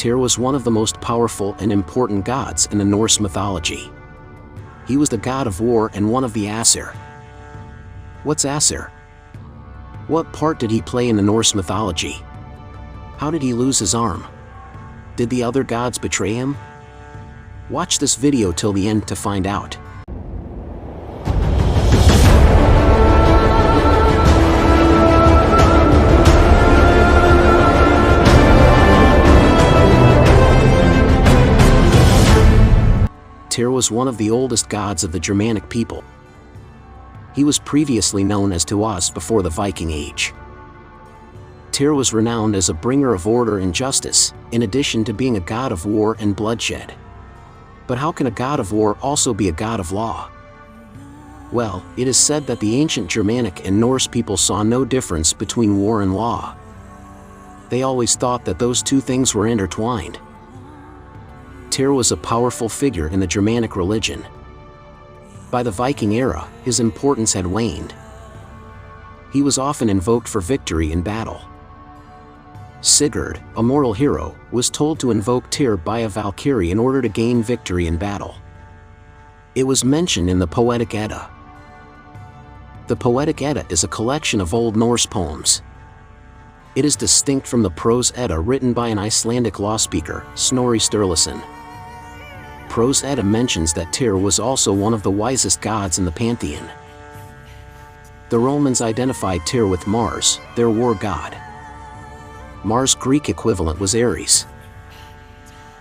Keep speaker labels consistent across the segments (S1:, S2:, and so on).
S1: Tyr was one of the most powerful and important gods in the Norse mythology. He was the god of war and one of the Aesir. What's Aesir? What part did he play in the Norse mythology? How did he lose his arm? Did the other gods betray him? Watch this video till the end to find out. Tyr was one of the oldest gods of the Germanic people. He was previously known as Tīwaz before the Viking Age. Tyr was renowned as a bringer of order and justice, in addition to being a god of war and bloodshed. But how can a god of war also be a god of law? Well, it is said that the ancient Germanic and Norse people saw no difference between war and law. They always thought that those two things were intertwined. Tyr was a powerful figure in the Germanic religion. By the Viking era, his importance had waned. He was often invoked for victory in battle. Sigurd, a mortal hero, was told to invoke Tyr by a Valkyrie in order to gain victory in battle. It was mentioned in the Poetic Edda. The Poetic Edda is a collection of Old Norse poems. It is distinct from the Prose Edda written by an Icelandic law speaker, Snorri Sturluson. Prose Edda mentions that Tyr was also one of the wisest gods in the pantheon. The Romans identified Tyr with Mars, their war god. Mars' Greek equivalent was Ares.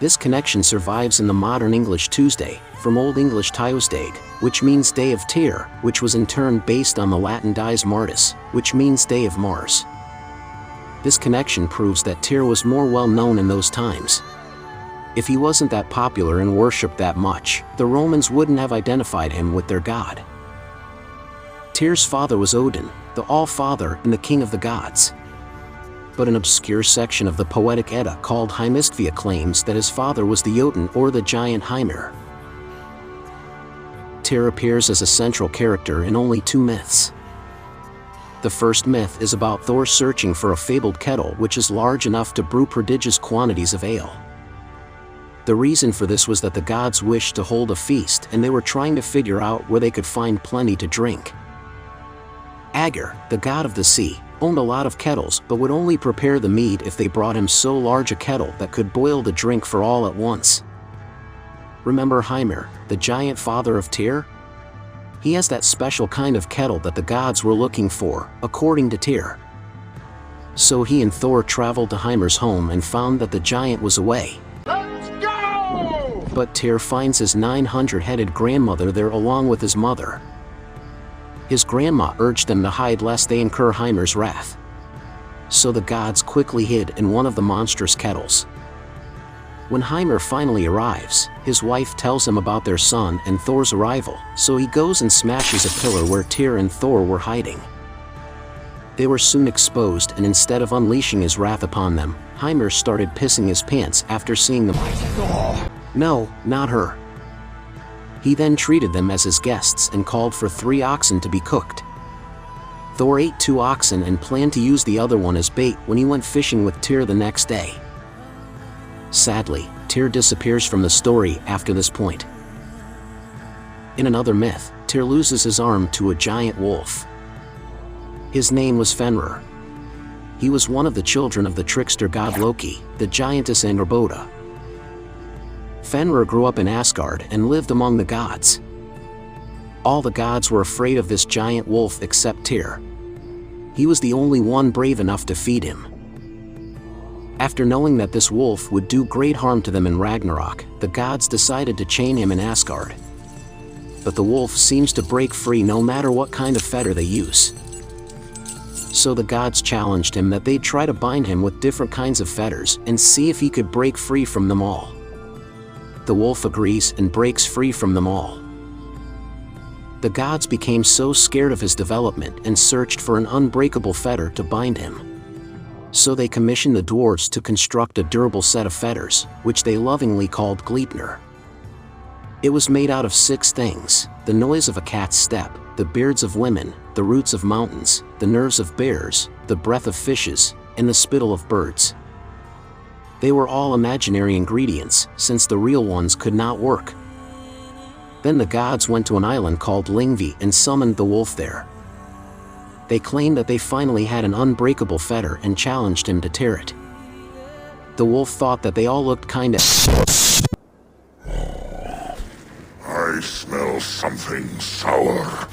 S1: This connection survives in the modern English Tuesday, from Old English Tuesdag, which means Day of Tyr, which was in turn based on the Latin Dies Martis, which means Day of Mars. This connection proves that Tyr was more well known in those times. If he wasn't that popular and worshipped that much, the Romans wouldn't have identified him with their god. Tyr's father was Odin, the All-Father and the king of the gods. But an obscure section of the Poetic Edda called Heimskvia claims that his father was the Jotun or the giant Hymir. Tyr appears as a central character in only two myths. The first myth is about Thor searching for a fabled kettle which is large enough to brew prodigious quantities of ale. The reason for this was that the gods wished to hold a feast and they were trying to figure out where they could find plenty to drink. Aegir, the god of the sea, owned a lot of kettles but would only prepare the mead if they brought him so large a kettle that could boil the drink for all at once. Remember Hymir, the giant father of Tyr? He has that special kind of kettle that the gods were looking for, according to Tyr. So he and Thor traveled to Hymir's home and found that the giant was away. But Tyr finds his 900-headed grandmother there along with his mother. His grandma urged them to hide lest they incur Hymir's wrath. So the gods quickly hid in one of the monstrous kettles. When Hymir finally arrives, his wife tells him about their son and Thor's arrival, so he goes and smashes a pillar where Tyr and Thor were hiding. They were soon exposed and instead of unleashing his wrath upon them, Hymir started pissing his pants after seeing them. No, not her. He then treated them as his guests and called for 3 oxen to be cooked. Thor ate 2 oxen and planned to use the other one as bait when he went fishing with Tyr the next day. Sadly, Tyr disappears from the story after this point. In another myth, Tyr loses his arm to a giant wolf. His name was Fenrir. He was one of the children of the trickster god Loki, the giantess Angrboda. Fenrir grew up in Asgard and lived among the gods. All the gods were afraid of this giant wolf except Tyr. He was the only one brave enough to feed him. After knowing that this wolf would do great harm to them in Ragnarok, the gods decided to chain him in Asgard. But the wolf seems to break free no matter what kind of fetter they use. So the gods challenged him that they'd try to bind him with different kinds of fetters and see if he could break free from them all. The wolf agrees and breaks free from them all. The gods became so scared of his development and searched for an unbreakable fetter to bind him. So they commissioned the dwarves to construct a durable set of fetters, which they lovingly called Gleipnir. It was made out of 6 things: the noise of a cat's step, the beards of women, the roots of mountains, the nerves of bears, the breath of fishes, and the spittle of birds. They were all imaginary ingredients, since the real ones could not work. Then the gods went to an island called Lyngvi and summoned the wolf there. They claimed that they finally had an unbreakable fetter and challenged him to tear it. The wolf thought that they all looked kinda.
S2: I smell something sour.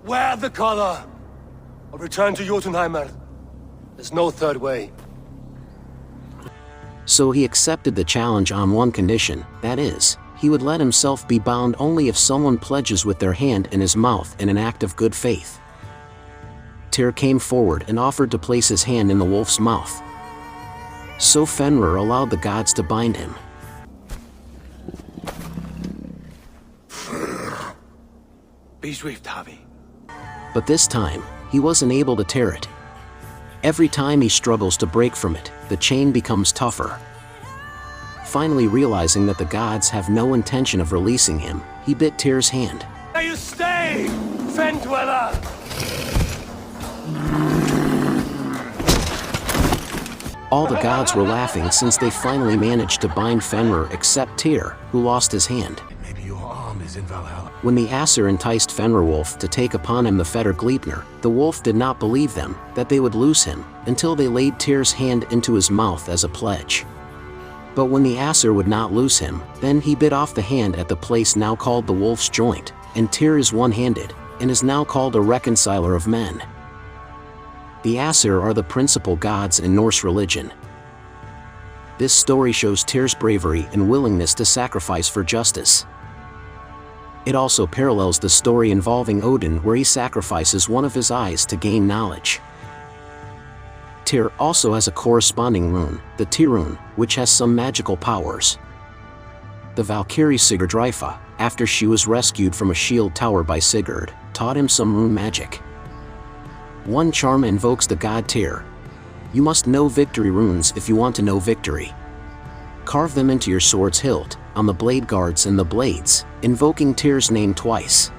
S3: Wear the collar, or return to Jotunheimer. There's no third way.
S1: So he accepted the challenge on one condition, that is, he would let himself be bound only if someone pledges with their hand in his mouth in an act of good faith. Tyr came forward and offered to place his hand in the wolf's mouth. So Fenrir allowed the gods to bind him.
S3: Be swift, Havi.
S1: But this time, he wasn't able to tear it. Every time he struggles to break from it, the chain becomes tougher. Finally realizing that the gods have no intention of releasing him, he bit Tyr's hand.
S3: There you stay, Fen Dweller!
S1: All the gods were laughing since they finally managed to bind Fenrir except Tyr, who lost his hand.
S4: Maybe your arm is in Valhalla.
S1: When the Aesir enticed Fenrirwolf to take upon him the fetter Gleipnir, the wolf did not believe them, that they would loose him, until they laid Tyr's hand into his mouth as a pledge. But when the Aesir would not loose him, then he bit off the hand at the place now called the wolf's joint, and Tyr is one-handed, and is now called a reconciler of men. The Aesir are the principal gods in Norse religion. This story shows Tyr's bravery and willingness to sacrifice for justice. It also parallels the story involving Odin where he sacrifices one of his eyes to gain knowledge. Tyr also has a corresponding rune, the Tyrrune, which has some magical powers. The Valkyrie Sigurdrifa, after she was rescued from a shield tower by Sigurd, taught him some rune magic. One charm invokes the god Tyr. You must know victory runes if you want to know victory. Carve them into your sword's hilt, on the blade guards and the blades, invoking Tyr's name twice.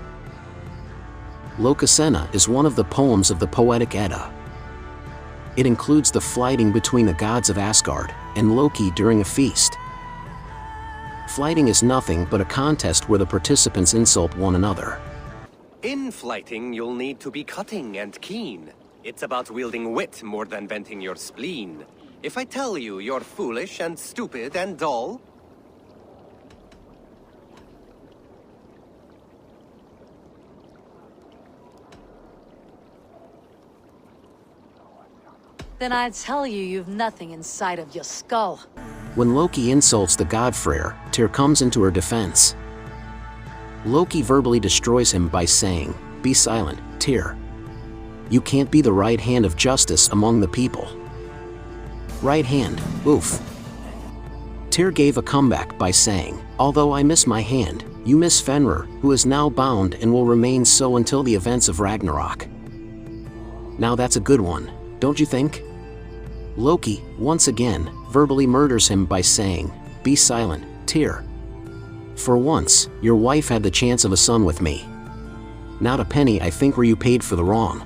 S1: Lokasena is one of the poems of the Poetic Edda. It includes the fighting between the gods of Asgard and Loki during a feast. Fighting is nothing but a contest where the participants insult one another.
S5: In flighting, you'll need to be cutting and keen. It's about wielding wit more than venting your spleen. If I tell you you're foolish and stupid and dull,
S6: then I'd tell you you've nothing inside of your skull.
S1: When Loki insults the god Freyr, Tyr comes into her defense. Loki verbally destroys him by saying, "Be silent, Tyr. You can't be the right hand of justice among the people." Right hand, oof. Tyr gave a comeback by saying, "Although I miss my hand, you miss Fenrir, who is now bound and will remain so until the events of Ragnarok." Now that's a good one, don't you think? Loki, once again, verbally murders him by saying, "Be silent, Tyr. For once, your wife had the chance of a son with me. Not a penny I think were you paid for the wrong.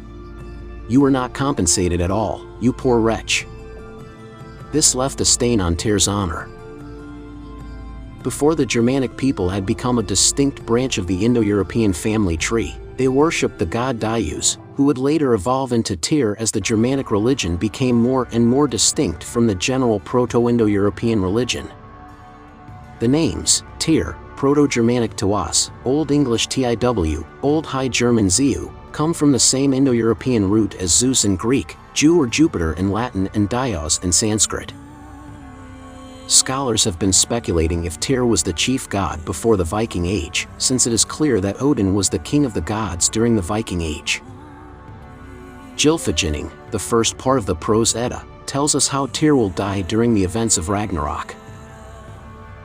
S1: You were not compensated at all, you poor wretch." This left a stain on Tyr's honor. Before the Germanic people had become a distinct branch of the Indo-European family tree, they worshipped the god Tīwaz, who would later evolve into Tyr as the Germanic religion became more and more distinct from the general Proto-Indo-European religion. The names, Tyr, Proto-Germanic Tīwaz, Old English Tiw, Old High German Ziu, come from the same Indo-European root as Zeus in Greek, Jew or Jupiter in Latin and Dios in Sanskrit. Scholars have been speculating if Tyr was the chief god before the Viking Age, since it is clear that Odin was the king of the gods during the Viking Age. Gylfaginning, the first part of the Prose Edda, tells us how Tyr will die during the events of Ragnarok.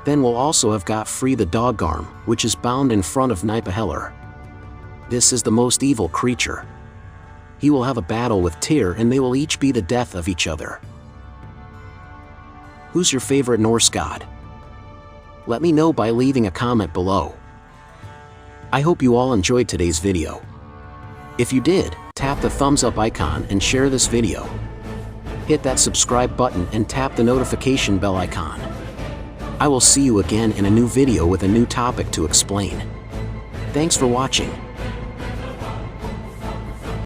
S1: Then we'll also have got free the Doggarm, which is bound in front of Nibelheimr. This is the most evil creature. He will have a battle with Tyr and they will each be the death of each other. Who's your favorite Norse god? Let me know by leaving a comment below. I hope you all enjoyed today's video. If you did, tap the thumbs up icon and share this video. hit that subscribe button and tap the notification bell icon. I will see you again in a new video with a new topic to explain. Thanks for watching.